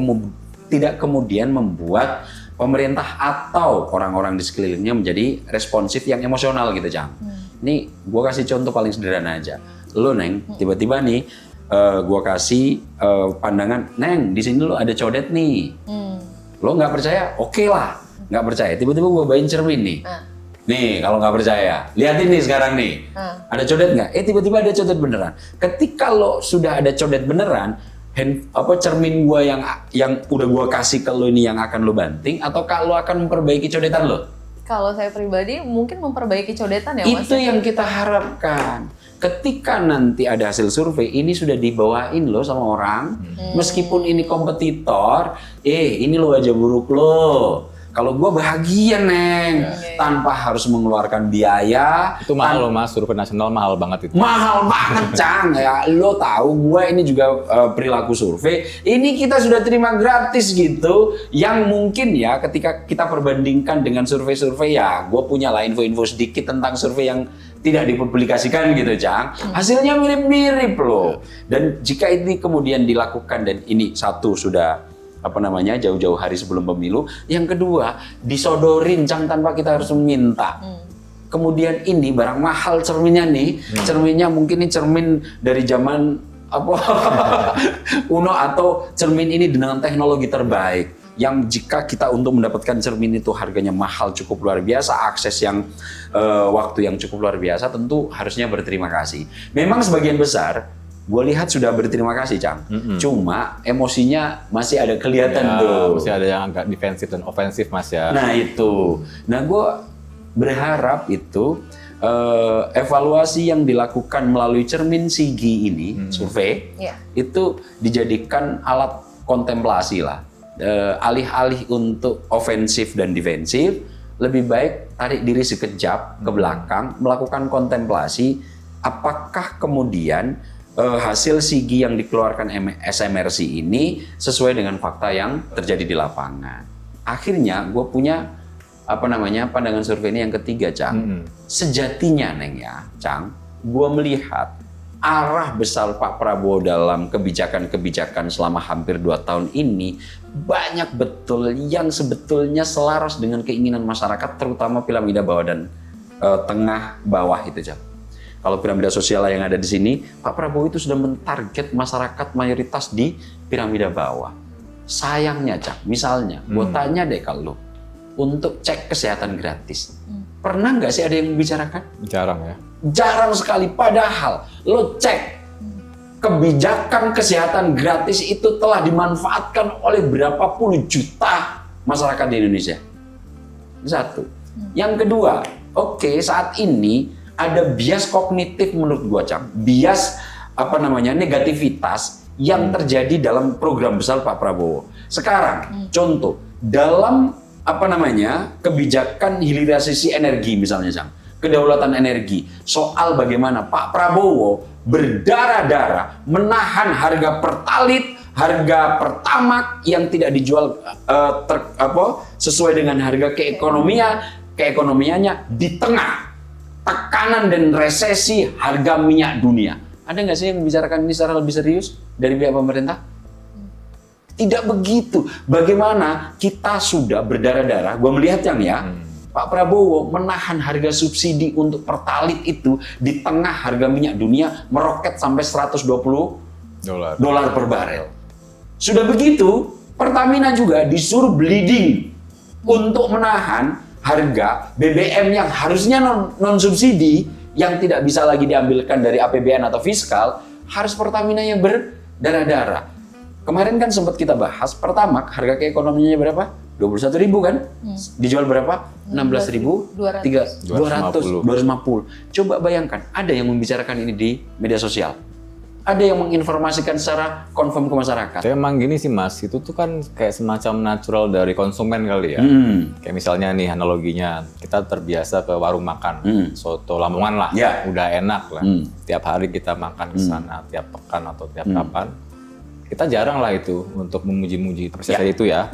kemudian membuat pemerintah atau orang-orang di sekelilingnya menjadi responsif yang emosional gitu, Cang. Ini gue kasih contoh paling sederhana aja. Lo Neng, tiba-tiba nih gue kasih pandangan, Neng, di sini lo ada codet nih. Lo nggak percaya? Oke lah, nggak percaya. Tiba-tiba gue bawain cermin nih. Nih, kalau nggak percaya, lihatin nih sekarang nih. Ada codet nggak? Tiba-tiba ada codet beneran. Ketika lo sudah ada codet beneran, cermin gue yang udah gue kasih ke lo ini yang akan lo banting, atau kalau akan memperbaiki codetan lo? Kalau saya pribadi mungkin memperbaiki codetan ya Mas. Itu yang kita harapkan. Ketika nanti ada hasil survei, ini sudah dibawain lo sama orang, meskipun ini kompetitor, ini lo aja buruk lo. Kalau gue bahagia Neng, tanpa harus mengeluarkan biaya. Itu mahal loh Mas, survei nasional mahal banget itu. Mahal banget Cang, ya lo tahu gue ini juga perilaku survei. Ini kita sudah terima gratis gitu, yang mungkin ya ketika kita perbandingkan dengan survei-survei ya, gue punya lah info-info sedikit tentang survei yang tidak dipublikasikan gitu Cang. Hasilnya mirip-mirip loh. Dan jika ini kemudian dilakukan dan ini satu sudah jauh-jauh hari sebelum pemilu. Yang kedua, disodorin Cang tanpa kita harus meminta. Kemudian ini barang mahal cerminnya nih. Cerminnya mungkin ini cermin dari zaman kuno atau cermin ini dengan teknologi terbaik. Yang jika kita untuk mendapatkan cermin itu harganya mahal cukup luar biasa, akses yang waktu yang cukup luar biasa, tentu harusnya berterima kasih. Memang sebagian besar gue lihat sudah berterima kasih, Cang. Cuma emosinya masih ada kelihatan tuh. Masih ada yang agak defensif dan ofensif, Mas ya. Nah itu. Nah gue berharap itu evaluasi yang dilakukan melalui cermin Sigi ini, survei, itu dijadikan alat kontemplasi lah. Alih-alih untuk ofensif dan defensif, lebih baik tarik diri sekejap ke belakang, melakukan kontemplasi, apakah kemudian hasil Sigi yang dikeluarkan SMRC ini sesuai dengan fakta yang terjadi di lapangan. Akhirnya gue punya pandangan survei ini yang ketiga, Cang. Sejatinya Neng ya, Cang, gue melihat arah besar Pak Prabowo dalam kebijakan-kebijakan selama hampir 2 tahun ini banyak betul yang sebetulnya selaras dengan keinginan masyarakat, terutama piramida bawah dan tengah bawah itu, Cang. Kalau piramida sosial yang ada di sini, Pak Prabowo itu sudah mentarget masyarakat mayoritas di piramida bawah. Sayangnya, Cak, misalnya, gue tanya deh kalau untuk cek kesehatan gratis, pernah nggak sih ada yang membicarakan? Jarang ya. Jarang sekali, padahal lo cek kebijakan kesehatan gratis itu telah dimanfaatkan oleh berapa puluh juta masyarakat di Indonesia. Satu. Yang kedua, saat ini ada bias kognitif menurut gua, Cang. Bias negativitas yang terjadi dalam program besar Pak Prabowo. Sekarang, contoh dalam kebijakan hilirisasi energi misalnya, Cang. kedaulatan energi, soal bagaimana Pak Prabowo berdarah-darah menahan harga Pertalite, harga Pertamax yang tidak dijual sesuai dengan harga keekonomiannya di tengah tekanan dan resesi harga minyak dunia. Ada nggak sih yang membicarakan ini secara lebih serius dari pihak pemerintah? Tidak begitu. Bagaimana kita sudah berdarah-darah, gue melihat yang Pak Prabowo menahan harga subsidi untuk Pertalite itu di tengah harga minyak dunia meroket sampai $120 per barel. Sudah begitu, Pertamina juga disuruh bleeding untuk menahan harga BBM yang harusnya non-subsidi, yang tidak bisa lagi diambilkan dari APBN atau fiskal, harus Pertamina yang berdarah-darah. Kemarin kan sempat kita bahas, Pertamax harga keekonomiannya berapa? 21.000 kan? Dijual berapa? 16.250. Coba bayangkan, ada yang membicarakan ini di media sosial. Ada yang menginformasikan secara confirm ke masyarakat. Emang gini sih Mas, itu tuh kan kayak semacam natural dari konsumen kali ya. Kayak misalnya nih analoginya, kita terbiasa ke warung makan, soto Lamongan lah, udah enak lah. Tiap hari kita makan ke sana, tiap pekan atau tiap kapan. Kita jarang lah itu untuk memuji-muji prosesnya itu ya.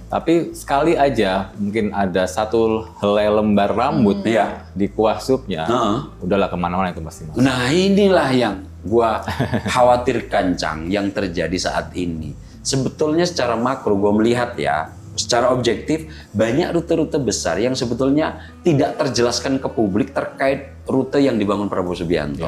Tapi sekali aja mungkin ada satu helai lembar rambut di kuah supnya, udahlah kemana-mana itu pasti Mas. Nah inilah yang gua khawatirkan Cang, yang terjadi saat ini. Sebetulnya secara makro gua melihat ya, secara objektif banyak rute-rute besar yang sebetulnya tidak terjelaskan ke publik terkait rute yang dibangun Prabowo Subianto.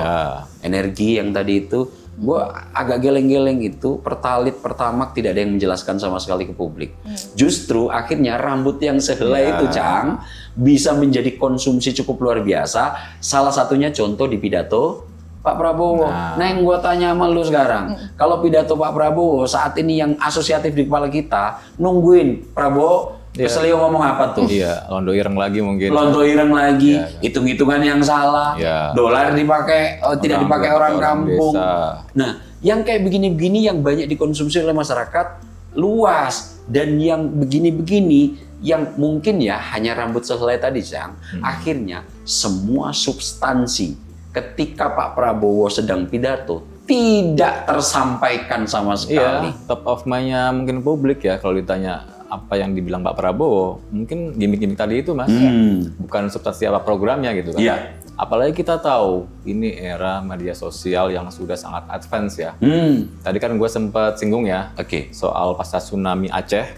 Energi yang tadi itu, gue agak geleng-geleng itu, Pertalite, Pertamax tidak ada yang menjelaskan sama sekali ke publik. Justru akhirnya rambut yang sehelai itu Cang bisa menjadi konsumsi cukup luar biasa. Salah satunya contoh di pidato Pak Prabowo. Nah yang gue tanya sama lu sekarang, kalau pidato Pak Prabowo saat ini yang asosiatif di kepala kita, nungguin Prabowo keselio ngomong apa tuh? Londo ireng lagi mungkin. Londo ireng lagi, hitung-hitungan yang salah, dolar dipakai, tidak dipakai orang kampung. Nah, yang kayak begini-begini yang banyak dikonsumsi oleh masyarakat luas, dan yang begini-begini yang mungkin ya hanya rambut sehelai tadi Cang, akhirnya semua substansi ketika Pak Prabowo sedang pidato tidak tersampaikan sama sekali. Top of mind-nya mungkin publik ya kalau ditanya apa yang dibilang Pak Prabowo, mungkin gimmick-gimmick tadi itu Mas, bukan substansi apa programnya gitu kan. Apalagi kita tahu ini era media sosial yang sudah sangat advance ya. Tadi kan gue sempat singgung ya, soal pasca tsunami Aceh,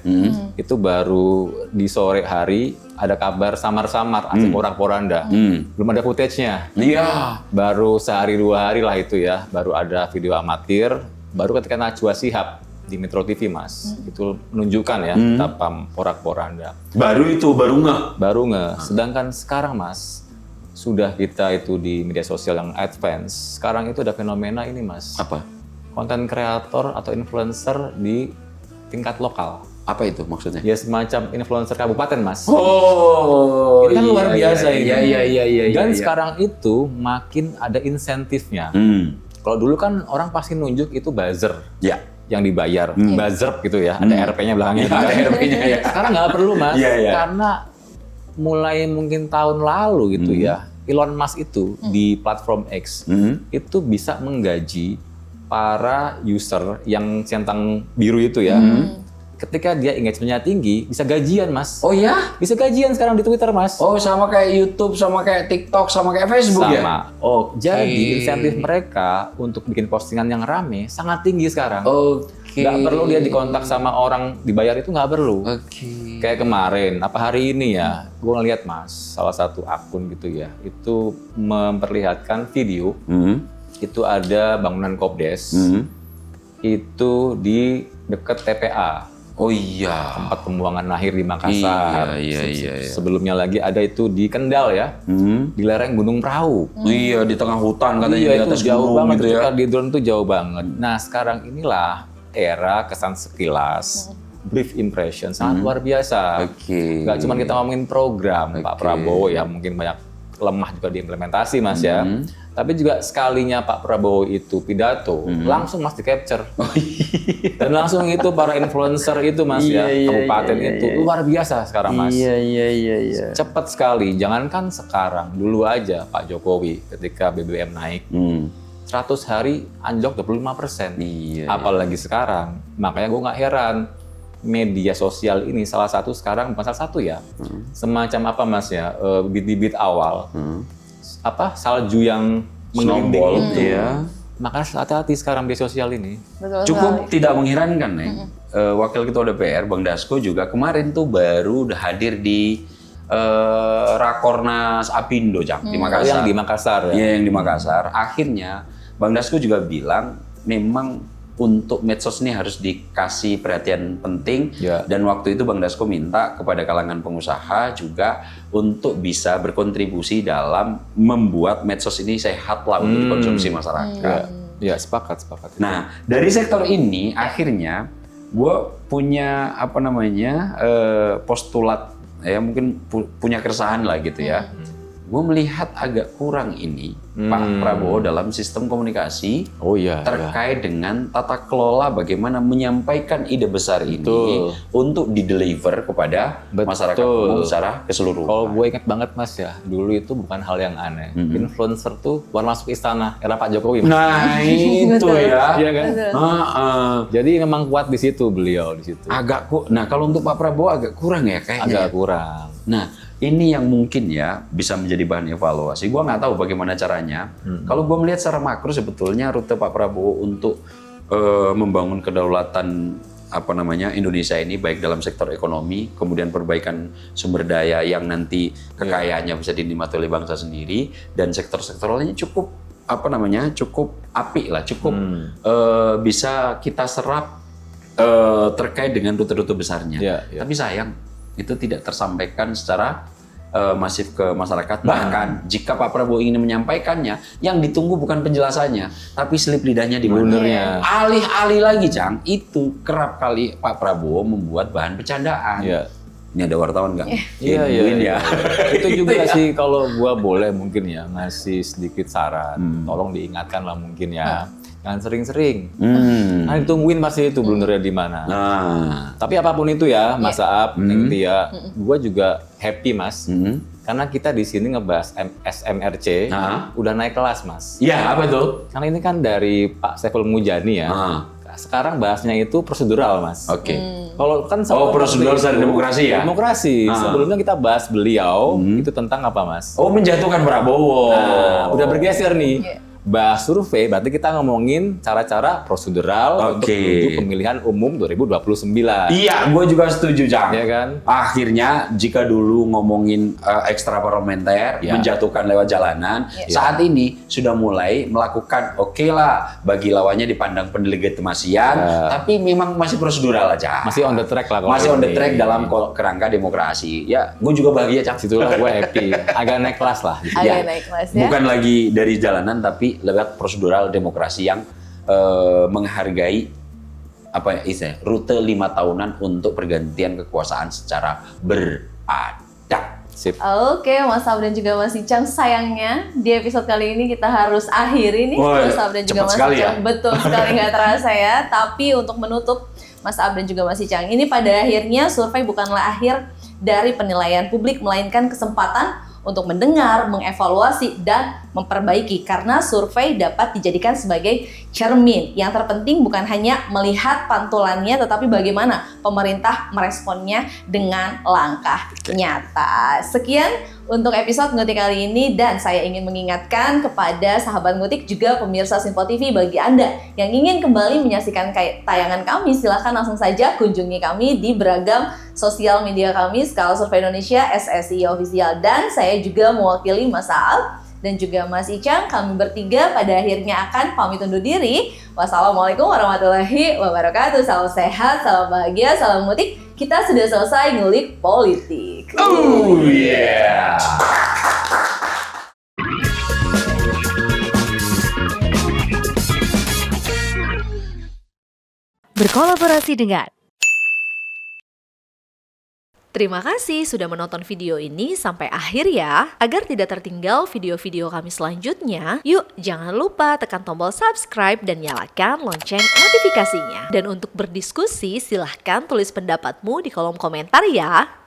itu baru di sore hari ada kabar samar-samar Aceh porak-poranda, belum ada footage-nya. Baru sehari 2 hari lah itu ya, baru ada video amatir, baru ketika Najwa Shihab di Metro TV Mas, itu menunjukkan ya betapa porak-poranda. Baru ngeh. Sedangkan sekarang Mas, sudah kita itu di media sosial yang advance, sekarang itu ada fenomena ini Mas. Apa? Konten kreator atau influencer di tingkat lokal. Apa itu maksudnya? Ya semacam influencer kabupaten Mas. Ini kan luar biasa ini. Dan sekarang itu makin ada insentifnya. Kalau dulu kan orang pasti nunjuk itu buzzer. Yang dibayar, buzzer gitu ya, ada RP-nya belakangnya. Ada RP-nya ya. Sekarang nggak perlu Mas, karena mulai mungkin tahun lalu gitu ya, Elon Musk itu di platform X itu bisa menggaji para user yang centang biru itu ya. Ketika dia engagement-nya tinggi, bisa gajian Mas. Oh ya? Bisa gajian sekarang di Twitter Mas. Oh sama kayak YouTube, sama kayak TikTok, sama kayak Facebook ya? Sama. Jadi insentif mereka untuk bikin postingan yang rame sangat tinggi sekarang. Nggak perlu dia dikontak sama orang dibayar, itu nggak perlu. Kayak kemarin, apa hari ini ya, gue ngeliat Mas, salah satu akun gitu ya, itu memperlihatkan video, itu ada bangunan Kopdes, itu di dekat TPA. Tempat pembuangan akhir di Makassar. Sebelumnya lagi ada itu di Kendal ya, di lereng Gunung Prau. Di tengah hutan katanya, di atas jauh banget gitu ya. Di drone tuh jauh banget. Nah sekarang inilah era kesan sekilas, brief impression sangat luar biasa. Gak cuma kita ngomongin program Pak Prabowo ya, mungkin banyak lemah juga di implementasi Mas ya. Tapi juga sekalinya Pak Prabowo itu pidato, langsung Mas di capture. Dan langsung itu para influencer itu Mas ya, kabupaten itu luar biasa sekarang Mas. Iya. Cepat sekali, jangankan sekarang, dulu aja Pak Jokowi ketika BBM naik, 100 hari anjlok 25%. Apalagi sekarang, makanya gue nggak heran. Media sosial ini salah satu sekarang, bukan salah satu ya, semacam apa Mas ya, bibit-bibit awal, salju yang menggelinding itu. Makanya hati-hati sekarang media sosial ini. Betul Cukup sekali. tidak mengherankan nih, Wakil Ketua DPR Bang Dasko juga kemarin tuh baru udah hadir di Rakornas Apindo di Makassar. Yang di Makassar ya? Iya, yang di Makassar. Akhirnya Bang Dasko juga bilang memang untuk medsos ini harus dikasih perhatian penting, dan waktu itu Bang Dasko minta kepada kalangan pengusaha juga untuk bisa berkontribusi dalam membuat medsos ini sehat lah untuk dikonsumsi masyarakat. Ya, sepakat. Nah, dari sektor ini akhirnya gue punya postulat ya, mungkin punya keresahan lah gitu ya. Gue melihat agak kurang ini Pak Prabowo dalam sistem komunikasi terkait dengan tata kelola bagaimana menyampaikan ide besar ini untuk dideliver kepada masyarakat umum secara keseluruhan. Kalau gue ingat banget Mas ya, dulu itu bukan hal yang aneh. Influencer tuh baru masuk istana era Pak Jokowi. Mas. Nah itu ya. Iya kan? Jadi memang kuat di situ beliau di situ. Nah kalau untuk Pak Prabowo agak kurang ya kayaknya. Agak kurang. Nah ini yang mungkin ya bisa menjadi bahan evaluasi. Gua nggak tahu bagaimana caranya. Kalau gua melihat secara makro sebetulnya rute Pak Prabowo untuk membangun kedaulatan Indonesia ini baik dalam sektor ekonomi, kemudian perbaikan sumber daya yang nanti kekayaannya bisa dinikmati oleh bangsa sendiri, dan sektor-sektor lainnya cukup apik lah, cukup bisa kita serap terkait dengan rute-rute besarnya. Tapi sayang itu tidak tersampaikan secara masif ke masyarakat. Bahkan jika Pak Prabowo ingin menyampaikannya, yang ditunggu bukan penjelasannya, tapi selip lidahnya di mana. Alih-alih lagi, Cang, itu kerap kali Pak Prabowo membuat bahan bercandaan. Ini ada wartawan nggak? Iya. Itu juga sih kalau gua boleh mungkin ya ngasih sedikit saran. Tolong diingatkan lah mungkin ya. Jangan sering-sering. Nah, ditungguin pasti itu blundernya di mana. Tapi apapun itu ya, Mas Saab, Neng Tia, gua juga happy Mas. Karena kita di sini ngebahas SMRC udah naik kelas Mas. Iya, apa itu? Karena ini kan dari Pak Saiful Mujani ya. Sekarang bahasnya itu prosedural Mas. Oke. Kalau kan prosedural secara demokrasi ya? Demokrasi. Sebelumnya kita bahas beliau itu tentang apa Mas? Menjatuhkan Prabowo. Udah bergeser nih. Bahas survei, berarti kita ngomongin cara-cara prosedural untuk menuju pemilihan umum 2029. Iya, gue juga setuju, Cang. Iya kan? Akhirnya, jika dulu ngomongin ekstra parlementer, menjatuhkan lewat jalanan, saat ini sudah mulai melakukan, lah, bagi lawannya dipandang pendelegitimasia, tapi memang masih prosedural aja. Masih on the track lah. Masih on the track dalam kerangka demokrasi. Ya, gue juga bahagia, Cang. Situlah gue happy. Agak naik kelas lah. Agak naik kelas ya. Bukan lagi dari jalanan, tapi lewat prosedural demokrasi yang menghargai rute 5 tahunan untuk pergantian kekuasaan secara beradab. Sip. Oke, Mas Saab dan juga Mas Icang, sayangnya di episode kali ini kita harus akhiri nih. Mas Saab dan juga Mas Icang. Betul sekali, nggak terasa ya. Tapi untuk menutup, Mas Saab dan juga Mas Icang, ini pada akhirnya survei bukanlah akhir dari penilaian publik, melainkan kesempatan untuk mendengar, mengevaluasi, dan memperbaiki, karena survei dapat dijadikan sebagai cermin. Yang terpenting bukan hanya melihat pantulannya, tetapi bagaimana pemerintah meresponnya dengan langkah nyata. Sekian untuk episode Ngutik kali ini, dan saya ingin mengingatkan kepada sahabat Ngutik juga pemirsa Simpo TV, bagi Anda yang ingin kembali menyaksikan tayangan kami, silahkan langsung saja kunjungi kami di beragam sosial media kami, Skala Survei Indonesia, SSI Official, dan saya juga mewakili Mas Saab dan juga Mas Icang. Kami bertiga pada akhirnya akan pamit undur diri. Wassalamualaikum warahmatullahi wabarakatuh. Salam sehat, salam bahagia, salam ngutik. Kita sudah selesai ngulik politik. Oh yeah. Berkolaborasi dengan Terima kasih sudah menonton video ini sampai akhir ya. Agar tidak tertinggal video-video kami selanjutnya, yuk jangan lupa tekan tombol subscribe dan nyalakan lonceng notifikasinya. Dan untuk berdiskusi, silahkan tulis pendapatmu di kolom komentar ya.